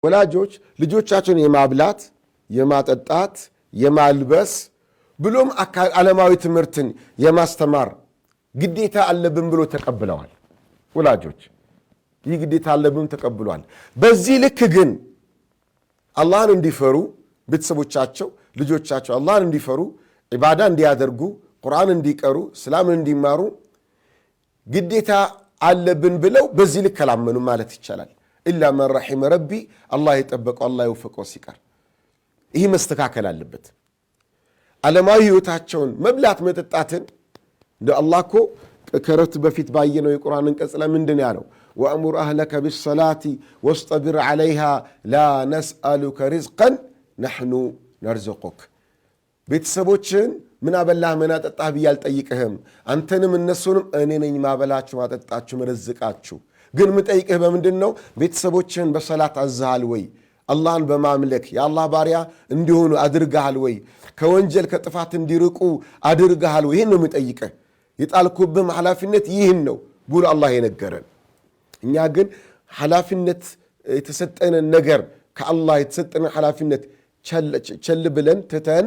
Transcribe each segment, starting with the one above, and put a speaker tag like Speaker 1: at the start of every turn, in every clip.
Speaker 1: ወላጆች ልጆቻቸውን የማብላት የማጠጣት የማልበስ ብሎም ዓለማዊ ትምህርትን የማስተማር ግዴታ አለብን ብሎ ተቀብለዋል። ወላጆች ይህ ግዴታ አለብን ተቀብለዋል። በዚህ ልክ ግን አላህን እንዲፈሩ ቤተሰቦቻቸው ልጆቻቸው አላህን እንዲፈሩ ዒባዳ እንዲያደርጉ ቁርአን እንዲቀሩ እስላምን እንዲማሩ ግዴታ አለብን ብለው በዚህ ልክ ከላመኑ ማለት ይቻላል። ኢላ መን ረሒመ ረቢ አላህ የጠበቀው አላህ የወፈቀው ሲቀር ይህ መስተካከል አለበት። ዓለማዊ ህይወታቸውን መብላት መጠጣትን እንደ አላህ እኮ ከረፍት በፊት ባየነው የቁርአን አንቀጽ ላይ ምንድን ያለው? ወአሙር አህለከ ቢሰላቲ ወስጠቢር ዐለይሃ ላ ነስአሉከ ሪዝቀን ነሕኑ ነርዙቁክ። ቤተሰቦችን ምን አበላህ ምን አጠጣህ ብዬ አልጠይቅህም፣ አንተንም እነሱንም እኔ ነኝ ማበላችሁ ማጠጣችሁ መረዝቃችሁ። ግን ምጠይቅህ በምንድን ነው? ቤተሰቦችን በሰላት አዝሃል ወይ? አላህን በማምለክ የአላህ ባሪያ እንዲሆኑ አድርገሃል ወይ? ከወንጀል ከጥፋት እንዲርቁ አድርገሃል ወይ? ይህን ነው ምጠይቅህ። የጣልኩብህም ኃላፊነት ይህን ነው ብሎ አላህ የነገረን። እኛ ግን ኃላፊነት የተሰጠንን ነገር ከአላህ የተሰጠንን ኃላፊነት ቸል ብለን ትተን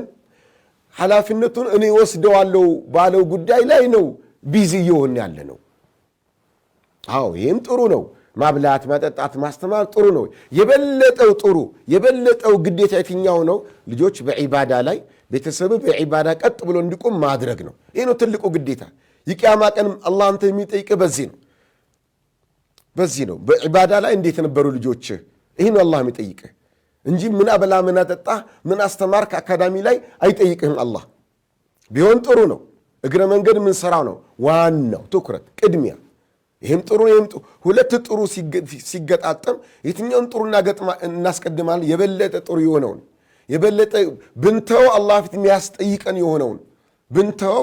Speaker 1: ኃላፊነቱን እኔ ወስደዋለሁ ባለው ጉዳይ ላይ ነው ቢዚ እየሆን ያለ ነው። አዎ ይህም ጥሩ ነው። ማብላት ማጠጣት ማስተማር ጥሩ ነው። የበለጠው ግዴታ የትኛው ነው? ልጆች በዒባዳ ላይ ቤተሰብ በዒባዳ ቀጥ ብሎ እንዲቆም ማድረግ ነው። ይህ ነው ትልቁ ግዴታ። የቂያማ ቀንም አላህ አንተ የሚጠይቅ በዚህ ነው በዒባዳ ላይ እንዴት ነበሩ ልጆች? ይህ ነው አላህ የሚጠይቅ እንጂ ምን አበላ ምን አጠጣ ምን አስተማር ከአካዳሚ ላይ አይጠይቅህም። አላህ ቢሆን ጥሩ ነው። እግረ መንገድ ምን ሰራው ነው ዋናው ትኩረት ቅድሚያ። ይህም ጥሩ ይህም ጥሩ፣ ሁለት ጥሩ ሲገጣጠም የትኛውን ጥሩ እናስቀድማለን? የበለጠ ጥሩ የሆነውን የበለጠ ብንተው አላህ ፊት የሚያስጠይቀን የሆነውን ብንተው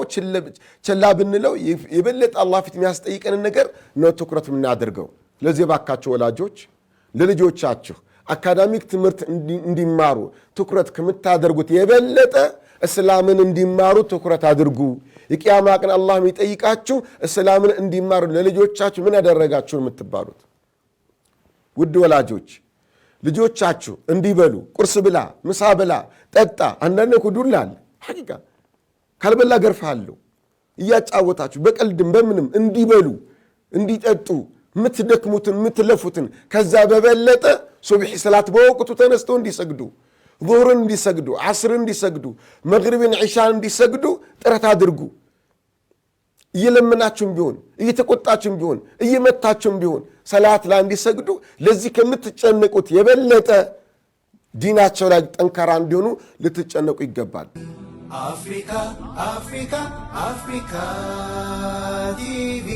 Speaker 1: ቸላ ብንለው የበለጠ አላህ ፊት የሚያስጠይቀንን ነገር ነው ትኩረት የምናደርገው። ለዚህ ባካችሁ ወላጆች ለልጆቻችሁ አካዳሚክ ትምህርት እንዲማሩ ትኩረት ከምታደርጉት የበለጠ እስላምን እንዲማሩ ትኩረት አድርጉ። የቂያማ ቀን አላህ የሚጠይቃችሁ እስላምን እንዲማሩ ለልጆቻችሁ ምን ያደረጋችሁ የምትባሉት። ውድ ወላጆች ልጆቻችሁ እንዲበሉ ቁርስ ብላ ምሳ ብላ ጠጣ፣ አንዳንድ ኩዱላል ሐቂቃ ካልበላ ገርፋለሁ እያጫወታችሁ በቀልድም በምንም እንዲበሉ እንዲጠጡ ምትደክሙትን ምትለፉትን ከዛ በበለጠ ሱብሒ ሰላት በወቅቱ ተነስተው እንዲሰግዱ ዙህርን እንዲሰግዱ ዓስርን እንዲሰግዱ መግሪብን ዒሻን እንዲሰግዱ ጥረት አድርጉ። እየለመናችሁም ቢሆን እየተቆጣችሁም ቢሆን እየመታችሁም ቢሆን ሰላት ላይ እንዲሰግዱ ለዚህ ከምትጨነቁት የበለጠ ዲናቸው ላይ ጠንካራ እንዲሆኑ ልትጨነቁ ይገባል። አፍሪካ ቲቪ